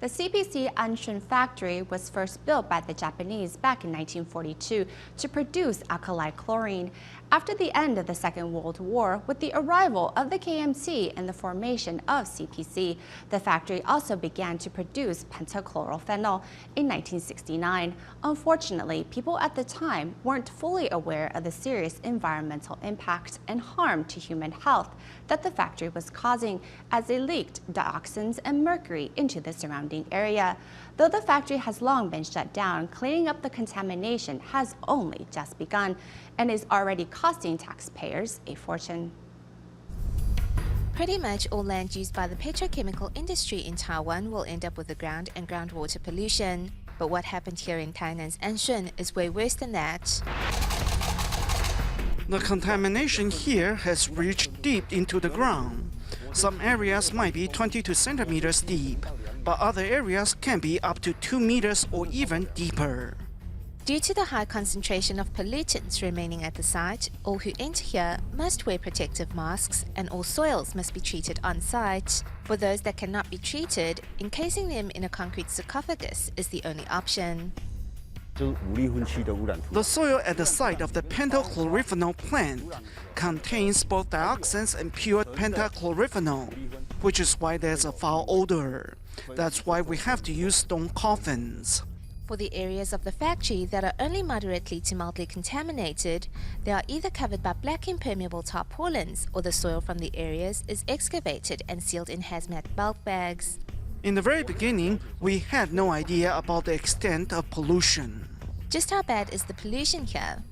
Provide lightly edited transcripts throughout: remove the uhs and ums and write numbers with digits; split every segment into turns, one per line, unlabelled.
The CPC Anshan factory was first built by the Japanese back in 1942 to produce alkali chlorine. After the end of the Second World War, with the arrival of the KMC and the formation of CPC, the factory also began to produce pentachlorophenol in 1969. Unfortunately, people at the time weren't fully aware of the serious environmental impact and harm to human health that the factory was causing as it leaked dioxins and mercury into the surrounding area. Though the factory has long been shut down, cleaning up the contamination has only just begun and is already costing taxpayers a fortune.
Pretty much all land used by the petrochemical industry in Taiwan will end up with the ground and groundwater pollution. But what happened here in Tainan's Anshan is way worse than that.
The contamination here has reached deep into the ground. Some areas might be 22 centimeters deep, but other areas can be up to 2 meters or even deeper.
Due to the high concentration of pollutants remaining at the site, all who enter here must wear protective masks and all soils must be treated on site. For those that cannot be treated, encasing them in a concrete sarcophagus is the only option.
The soil at the site of the pentachlorophenol plant contains both dioxins and pure pentachlorophenol, which is why there's a foul odor. That's why we have to use stone coffins.
For the areas of the factory that are only moderately to mildly contaminated, they are either covered by black impermeable tarpaulins or the soil from the areas is excavated and sealed in hazmat bulk bags.
In the very beginning, we had no idea about the extent of pollution.
Just how bad is the pollution here?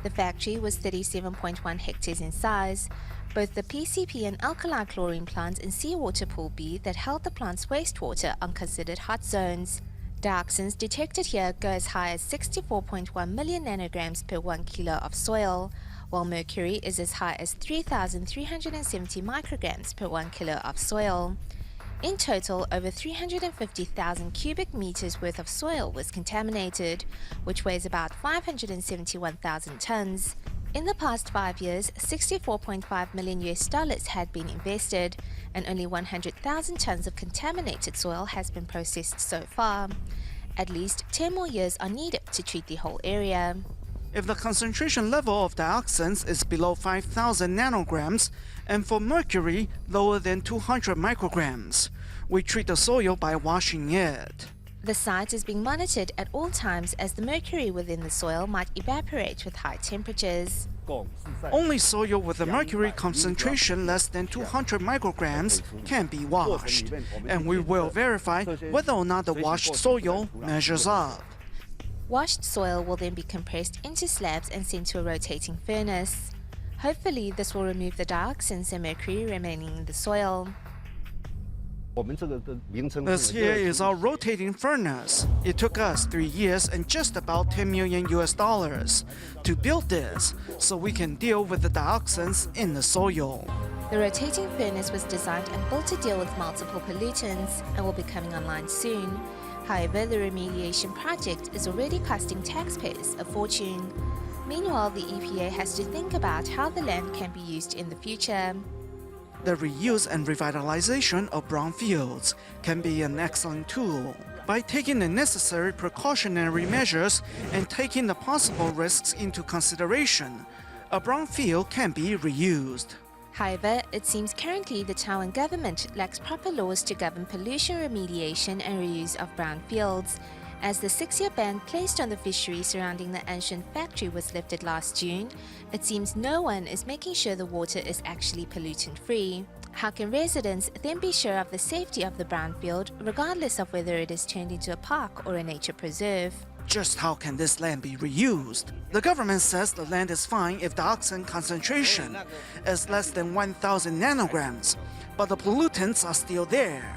The factory was 37.1 hectares in size. Both the PCP and alkali chlorine plants in seawater pool B that held the plant's wastewater are considered hot zones. Dioxins detected here go as high as 64.1 million nanograms per 1 kilo of soil, while mercury is as high as 3,370 micrograms per 1 kilo of soil. In total, over 350,000 cubic meters worth of soil was contaminated, which weighs about 571,000 tons. In the past 5 years, $64.5 million had been invested, and only 100,000 tons of contaminated soil has been processed so far. At least 10 more years are needed to treat the whole area.
If the concentration level of dioxins is below 5,000 nanograms, and for mercury lower than 200 micrograms, we treat the soil by washing it.
The site is being monitored at all times as the mercury within the soil might evaporate with high temperatures.
Only soil with a mercury concentration less than 200 micrograms can be washed, and we will verify whether or not the washed soil measures up.
Washed soil will then be compressed into slabs and sent to a rotating furnace. Hopefully, this will remove the dioxins and mercury remaining in the soil.
This here is our rotating furnace. It took us 3 years and just about $10 million to build this, so we can deal with the dioxins in the soil.
The rotating furnace was designed and built to deal with multiple pollutants and will be coming online soon. However, the remediation project is already costing taxpayers a fortune. Meanwhile, the EPA has to think about how the land can be used in the future.
The reuse and revitalization of brownfields can be an excellent tool. By taking the necessary precautionary measures and taking the possible risks into consideration, a brownfield can be reused.
However, it seems currently the Taiwan government lacks proper laws to govern pollution remediation and reuse of brownfields. As the 6-year ban placed on the fishery surrounding the Anshan factory was lifted last June, it seems no one is making sure the water is actually pollutant-free. How can residents then be sure of the safety of the brownfield, regardless of whether it is turned into a park or a nature preserve?
Just how can this land be reused? The government says the land is fine if dioxin concentration is less than 1,000 nanograms, but the pollutants are still there.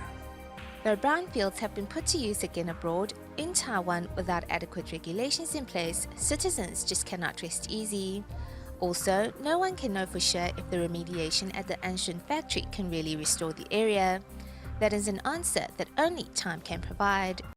Though brownfields have been put to use again abroad, in Taiwan without adequate regulations in place, citizens just cannot rest easy. Also, no one can know for sure if the remediation at the Anshan factory can really restore the area. That is an answer that only time can provide.